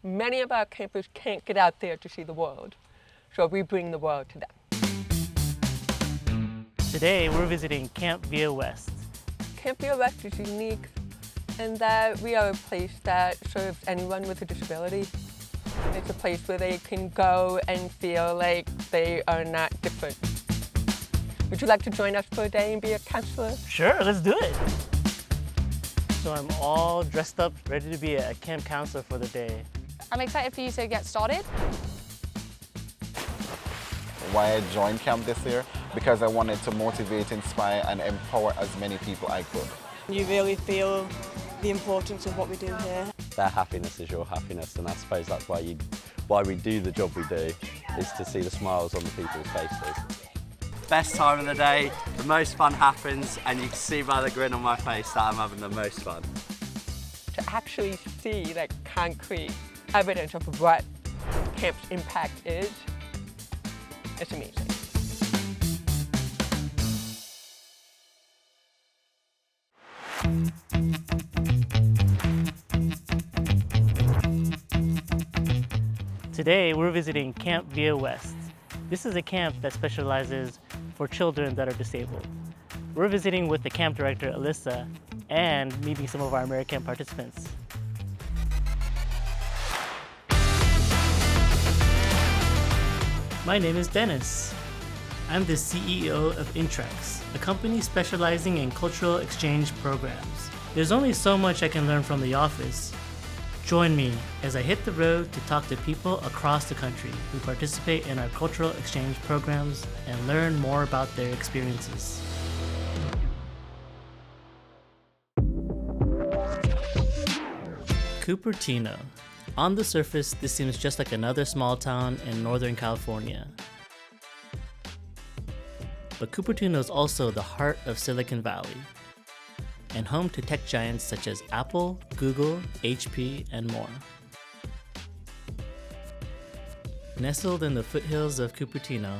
Many of our campers can't get out there to see the world, so we bring the world to them. Today we're visiting Camp Via West. Camp Via West is unique in that we are a place that serves anyone with a disability. It's a place where they can go and feel like they are not different. Would you like to join us for a day and be a counselor? Sure, let's do it. So I'm all dressed up, ready to be a camp counselor for the day. I'm excited for you to get started. Why I joined camp this year? Because I wanted to motivate, inspire and empower as many people I could. You really feel the importance of what we do here. Their happiness is your happiness, and I suppose that's why we do the job we do, is to see the smiles on the people's faces. Best time of the day, the most fun happens, and you can see by the grin on my face that I'm having the most fun. To actually see like concrete evidence of what camp's impact is, it's amazing. Today we're visiting Camp Via West. This is a camp that specializes for children that are disabled. We're visiting with the camp director, Alyssa, and meeting some of our AmeriCamp participants. My name is Dennis. I'm the CEO of Intrax, a company specializing in cultural exchange programs. There's only so much I can learn from the office. Join me as I hit the road to talk to people across the country who participate in our cultural exchange programs and learn more about their experiences. Cupertino. On the surface, this seems just like another small town in Northern California. But Cupertino is also the heart of Silicon Valley and home to tech giants such as Apple, Google, HP, and more. Nestled in the foothills of Cupertino,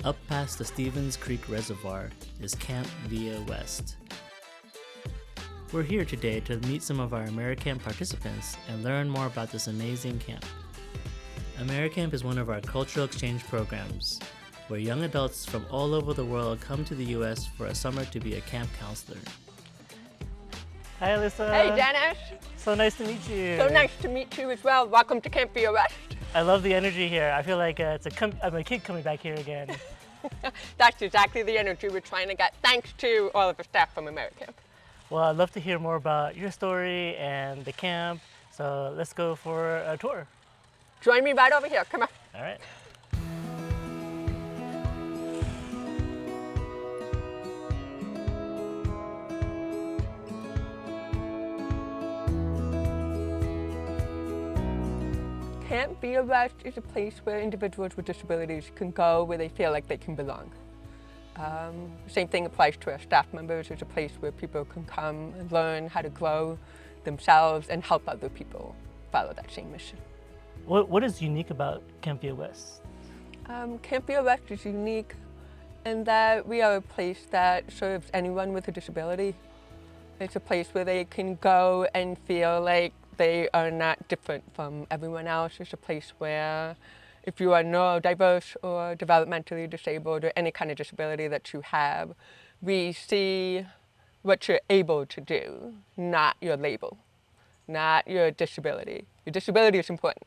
up past the Stevens Creek Reservoir, is Camp Via West. We're here today to meet some of our AmeriCamp participants and learn more about this amazing camp. AmeriCamp is one of our cultural exchange programs, where young adults from all over the world come to the US for a summer to be a camp counselor. Hi, Alyssa. Hey, Dennis. So nice to meet you. So nice to meet you as well. Welcome to Camp Via West. I love the energy here. I feel like I'm a kid coming back here again. That's exactly the energy we're trying to get, thanks to all of the staff from AmeriCamp. Well, I'd love to hear more about your story and the camp, so let's go for a tour. Join me right over here, come on. All right. Camp Via West is a place where individuals with disabilities can go where they feel like they can belong. Same thing applies to our staff members. It's a place where people can come and learn how to grow themselves and help other people follow that same mission. What is unique about Camp Via West? Camp Via West is unique in that we are a place that serves anyone with a disability. It's a place where they can go and feel like they are not different from everyone else. It's a place where if you are neurodiverse or developmentally disabled or any kind of disability that you have, we see what you're able to do, not your label, not your disability. Your disability is important.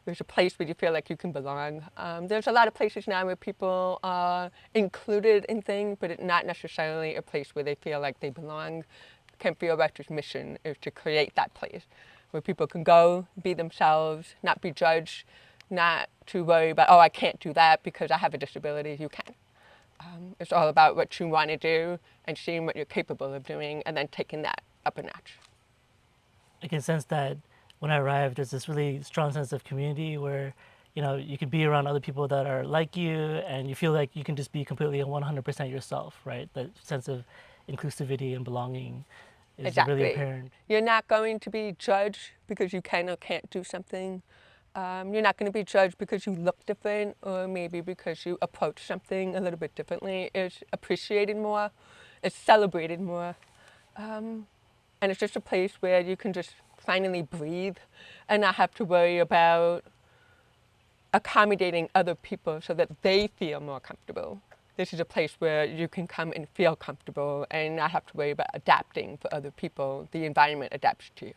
There's a place where you feel like you can belong. There's a lot of places now where people are included in things, but it's not necessarily a place where they feel like they belong. Camp Via West's mission is to create that place where people can go, be themselves, not be judged, not to worry about, oh, I can't do that because I have a disability. You can. It's all about what you want to do and seeing what you're capable of doing and then taking that up a notch. I can sense that when I arrived, there's this really strong sense of community where, you know, you can be around other people that are like you and you feel like you can just be completely 100% yourself, right? That sense of inclusivity and belonging is Exactly. really apparent. You're not going to be judged because you can or can't do something. You're not going to be judged because you look different or maybe because you approach something a little bit differently. It's appreciated more, it's celebrated more, and it's just a place where you can just finally breathe and not have to worry about accommodating other people so that they feel more comfortable. This is a place where you can come and feel comfortable and not have to worry about adapting for other people. The environment adapts to you.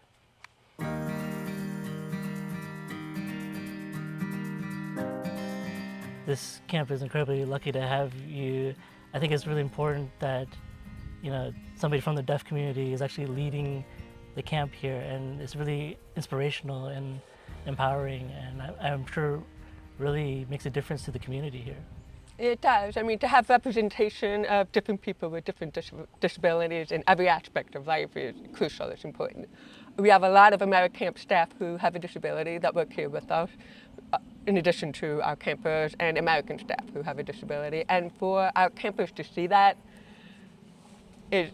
This camp is incredibly lucky to have you. I think it's really important that, somebody from the deaf community is actually leading the camp here, and it's really inspirational and empowering, and I'm sure really makes a difference to the community here. It does. I mean, to have representation of different people with different disabilities in every aspect of life is crucial, it's important. We have a lot of AmeriCamp staff who have a disability that work here with us, in addition to our campers and American staff who have a disability. And for our campers to see that is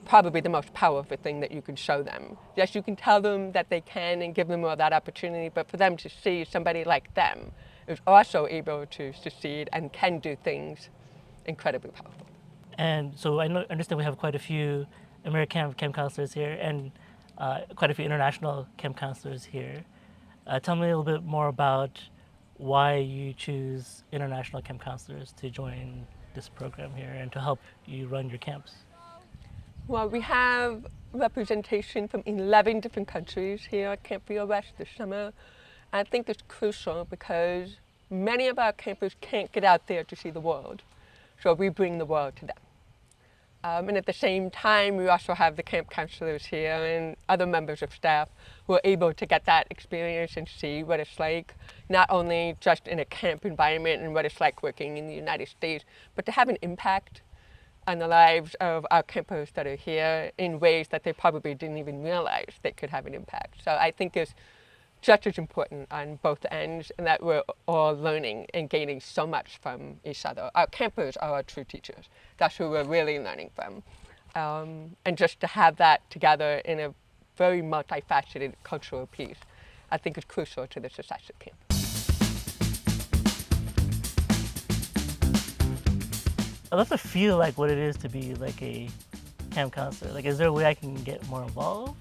probably the most powerful thing that you can show them. Yes, you can tell them that they can and give them all that opportunity, but for them to see somebody like them who's also able to succeed and can do things incredibly powerful. And so I understand we have quite a few AmeriCamp camp counselors here and quite a few international camp counselors here. Tell me a little bit more about why you choose international camp counselors to join this program here and to help you run your camps. Well, we have representation from 11 different countries here at Camp Via West this summer. I think it's crucial because many of our campers can't get out there to see the world, so we bring the world to them. And at the same time, we also have the camp counselors here and other members of staff who are able to get that experience and see what it's like, not only just in a camp environment and what it's like working in the United States, but to have an impact on the lives of our campers that are here in ways that they probably didn't even realize they could have an impact. So I think it's just as important on both ends, and that we're all learning and gaining so much from each other. Our campers are our true teachers. That's who we're really learning from. And just to have that together in a very multifaceted cultural piece, I think is crucial to the success of camp. I'd love to feel like what it is to be like a camp counselor. Like, is there a way I can get more involved?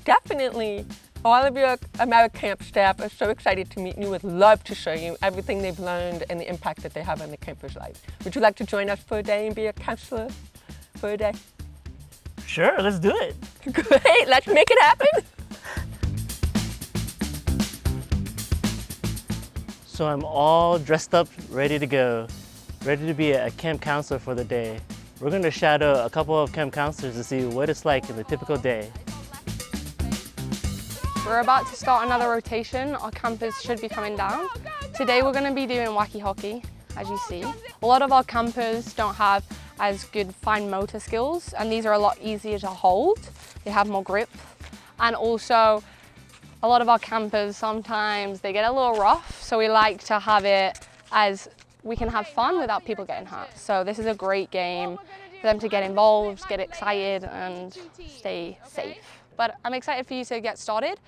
Definitely. All of your AmeriCamp staff are so excited to meet you, would love to show you everything they've learned and the impact that they have on the campers' lives. Would you like to join us for a day and be a counselor for a day? Sure, let's do it. Great, let's make it happen. So I'm all dressed up, ready to go, ready to be a camp counselor for the day. We're going to shadow a couple of camp counselors to see what it's like in a typical day. We're about to start another rotation. Our campers should be coming down. Today we're going to be doing wacky hockey, as you see. A lot of our campers don't have as good fine motor skills, and these are a lot easier to hold. They have more grip. And also, a lot of our campers, sometimes they get a little rough, so we like to have it as we can have fun without people getting hurt. So this is a great game for them to get involved, get excited, and stay safe. But I'm excited for you to get started.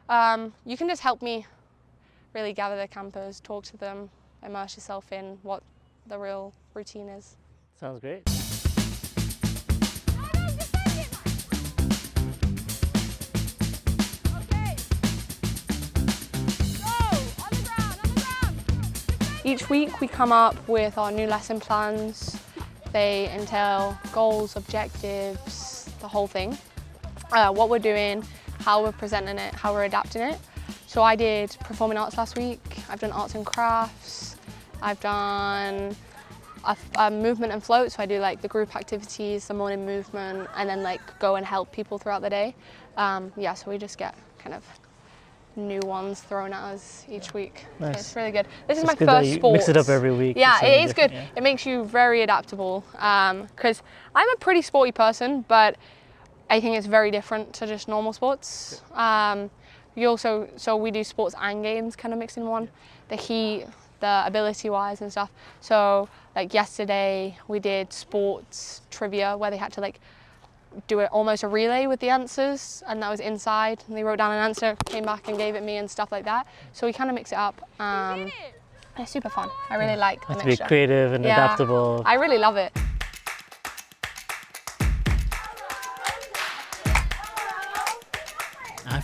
You can just help me really gather the campers, talk to them, immerse yourself in what the real routine is. Sounds great. Each week we come up with our new lesson plans. They entail goals, objectives, the whole thing. What we're doing, how we're presenting it, how we're adapting it. So I did performing arts last week. I've done arts and crafts. I've done a movement and float. So I do like the group activities, the morning movement, and then like go and help people throughout the day. Yeah, so we just get kind of new ones thrown at us each week. Nice. It's really good. This is It's my good that first you sport. mix it up every week. Yeah, It's it something is good. different, yeah. It makes you very adaptable because I'm a pretty sporty person, but I think it's very different to just normal sports. So we do sports and games kind of mixed in one. The heat, the ability-wise and stuff. So like yesterday we did sports trivia where they had to like do it almost a relay with the answers, and that was inside. And they wrote down an answer, came back and gave it me and stuff like that. So we kind of mix it up. It's super fun. I really like the Have to mixture. be creative and Yeah, adaptable. I really love it.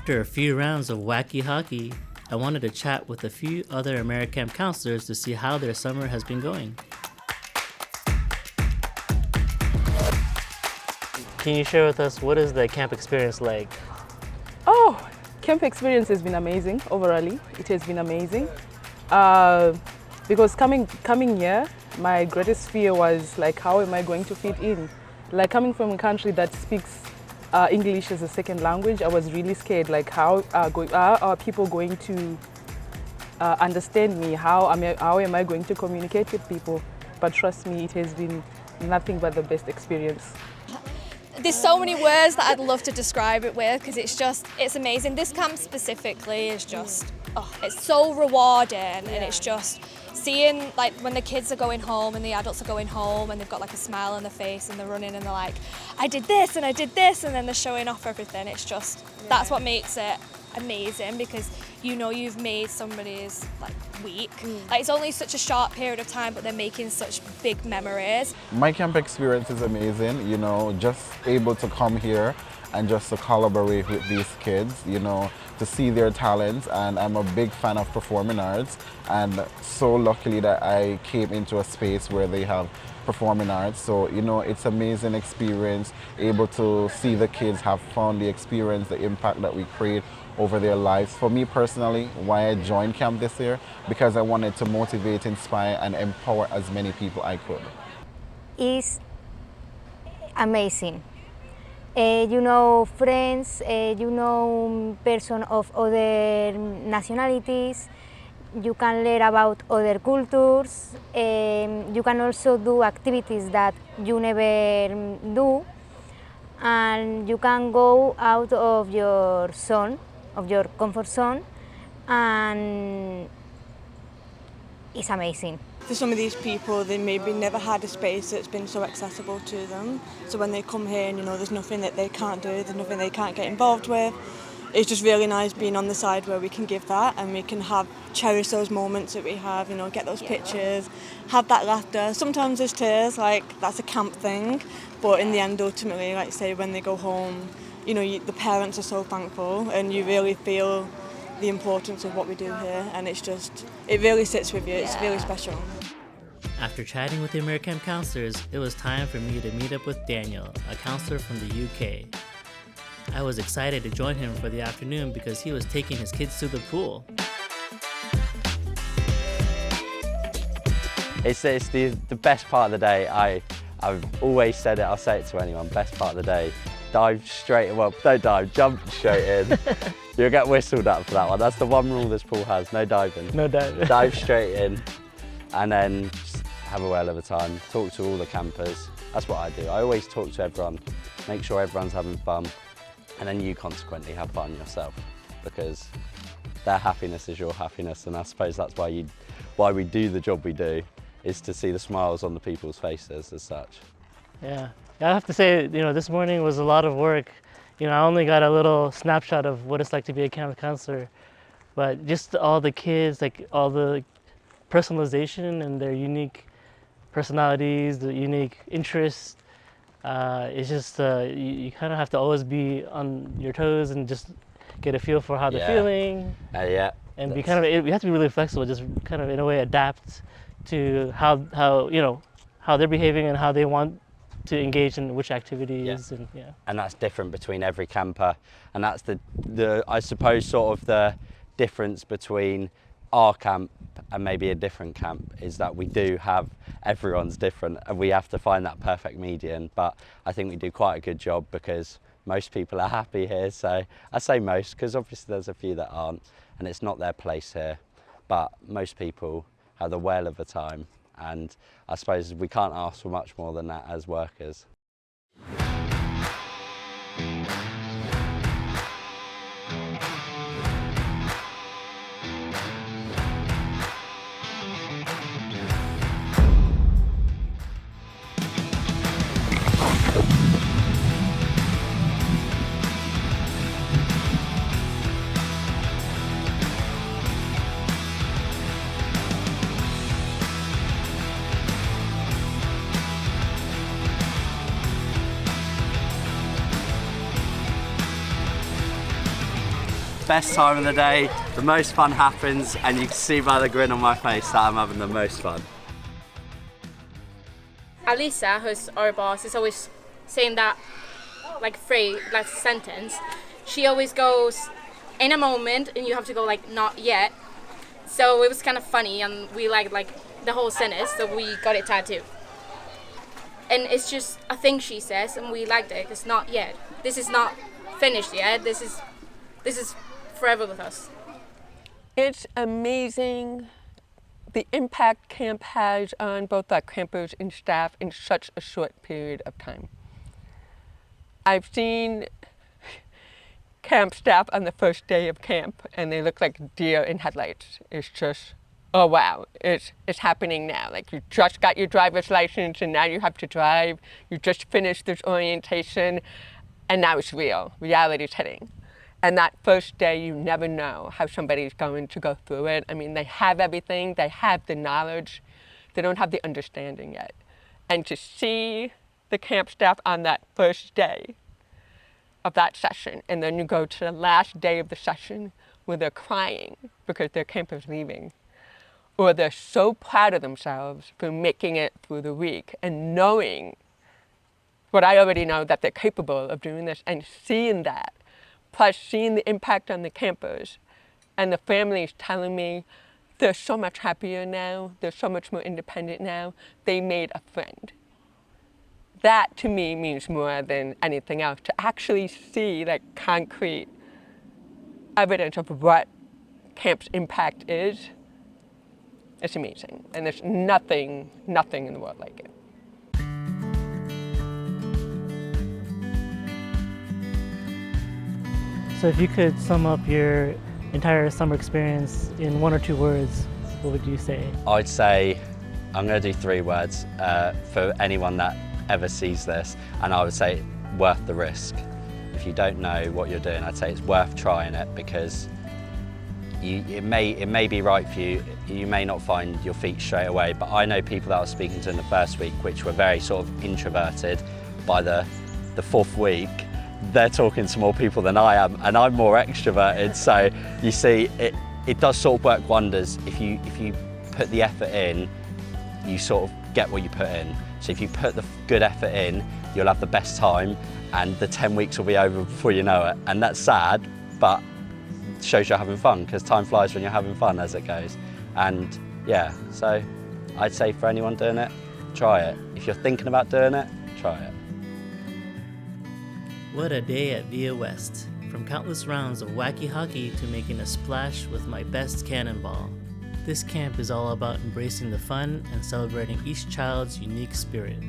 After a few rounds of wacky hockey, I wanted to chat with a few other AmeriCamp counselors to see how their summer has been going. Can you share with us, what is the camp experience like? Oh, camp experience has been amazing. Overall, it has been amazing. Because coming here, my greatest fear was like, how am I going to fit in? Like coming from a country that speaks English as a second language, I was really scared. Like how are people going to understand me? How am I going to communicate with people? But trust me, it has been nothing but the best experience. There's so many words that I'd love to describe it with because it's amazing. This camp specifically is just, it's so rewarding, and it's just seeing like when the kids are going home and the adults are going home and they've got like a smile on their face and they're running and they're like, I did this and I did this, and then they're showing off everything. It's just, that's what makes it amazing, because you know you've made somebody's like week. Like it's only such a short period of time, but they're making such big memories. My camp experience is amazing, you know, just able to come here and just to collaborate with these kids, you know, to see their talents. And I'm a big fan of performing arts, and so luckily that I came into a space where they have performing arts. So, you know, it's amazing experience, able to see the kids have fun, the experience, the impact that we create over their lives. For me personally, why I joined camp this year, because I wanted to motivate, inspire, and empower as many people I could. It's amazing. You know friends, you know persons of other nationalities, you can learn about other cultures, you can also do activities that you never do, and you can go out of your zone, of your comfort zone, and it's amazing. For some of these people, they maybe never had a space that's been so accessible to them. So when they come here and, you know, there's nothing that they can't do, there's nothing they can't get involved with. It's just really nice being on the side where we can give that, and we can cherish those moments that we have, you know, get those pictures, have that laughter. Sometimes there's tears, like that's a camp thing, but in the end, ultimately, like say when they go home, you know, the parents are so thankful, and you really feel the importance of what we do here, and it's just, it really sits with you. It's really special. After chatting with the AmeriCamp counselors, it was time for me to meet up with Daniel, a counselor from the UK. I was excited to join him for the afternoon because he was taking his kids to the pool. It's the best part of the day. I've always said it, I'll say it to anyone, best part of the day. Dive straight, well, don't dive, jump straight in. You'll get whistled at for that one. That's the one rule this pool has, no diving. No diving. Dive straight in, and then just have a whale of a time. Talk to all the campers. That's what I do. I always talk to everyone, make sure everyone's having fun, and then you consequently have fun yourself, because their happiness is your happiness, and I suppose that's why we do the job we do, is to see the smiles on the people's faces as such. Yeah, I have to say, you know, this morning was a lot of work. You know, I only got a little snapshot of what it's like to be a camp counselor, but just all the kids, like all the personalization and their unique personalities, the unique interests, it's just, you kind of have to always be on your toes and just get a feel for how they're feeling. Yeah. And be kind of, we have to be really flexible, just kind of in a way adapt to how you know, how they're behaving and how they want to engage in which activities. And that's different between every camper, and that's the I suppose sort of the difference between our camp and maybe a different camp, is that we do have, everyone's different, and we have to find that perfect median. But I think we do quite a good job, because most people are happy here. So I say most, because obviously there's a few that aren't, and it's not their place here, but most people have the whale of a time, and I suppose we can't ask for much more than that as workers. best time of the day, the most fun happens, and you can see by the grin on my face that I'm having the most fun. Alyssa, who's our boss, is always saying that like sentence. She always goes, in a moment, and you have to go like, not yet. So it was kind of funny, and we liked like the whole sentence, so we got it tattooed. And it's just a thing she says, and we liked it. It's not yet. This is not finished yet. This is forever with us. It's amazing the impact camp has on both our campers and staff in such a short period of time. I've seen camp staff on the first day of camp, and they look like deer in headlights. It's just, oh wow, it's happening now. Like, you just got your driver's license and now you have to drive. You just finished this orientation and now it's real. Reality's hitting. And that first day, you never know how somebody's going to go through it. I mean, they have everything, they have the knowledge, they don't have the understanding yet. And to see the camp staff on that first day of that session, and then you go to the last day of the session where they're crying because their camper's leaving, or they're so proud of themselves for making it through the week and knowing what I already know, that they're capable of doing this, and seeing that, plus seeing the impact on the campers and the families telling me they're so much happier now, they're so much more independent now, they made a friend. That to me means more than anything else, to actually see like concrete evidence of what camp's impact is. It's amazing, and there's nothing in the world like it. So if you could sum up your entire summer experience in 1 or 2 words, what would you say? I'd say, I'm going to do 3 words for anyone that ever sees this, and I would say worth the risk. If you don't know what you're doing, I'd say it's worth trying it, because it may be right for you. You may not find your feet straight away, but I know people that I was speaking to in the first week, which were very sort of introverted. By the 4th week, they're talking to more people than I am, and I'm more extroverted. So you see, it does sort of work wonders. If you put the effort in, you sort of get what you put in. So if you put the good effort in, you'll have the best time, and the 10 weeks will be over before you know it. And that's sad, but it shows you're having fun, because time flies when you're having fun, as it goes. And yeah, so I'd say for anyone doing it, try it. If you're thinking about doing it, try it. What a day at Via West. From countless rounds of wacky hockey to making a splash with my best cannonball. This camp is all about embracing the fun and celebrating each child's unique spirit.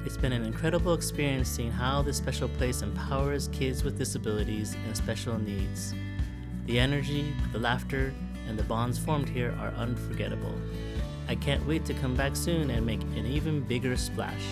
It's been an incredible experience seeing how this special place empowers kids with disabilities and special needs. The energy, the laughter, and the bonds formed here are unforgettable. I can't wait to come back soon and make an even bigger splash.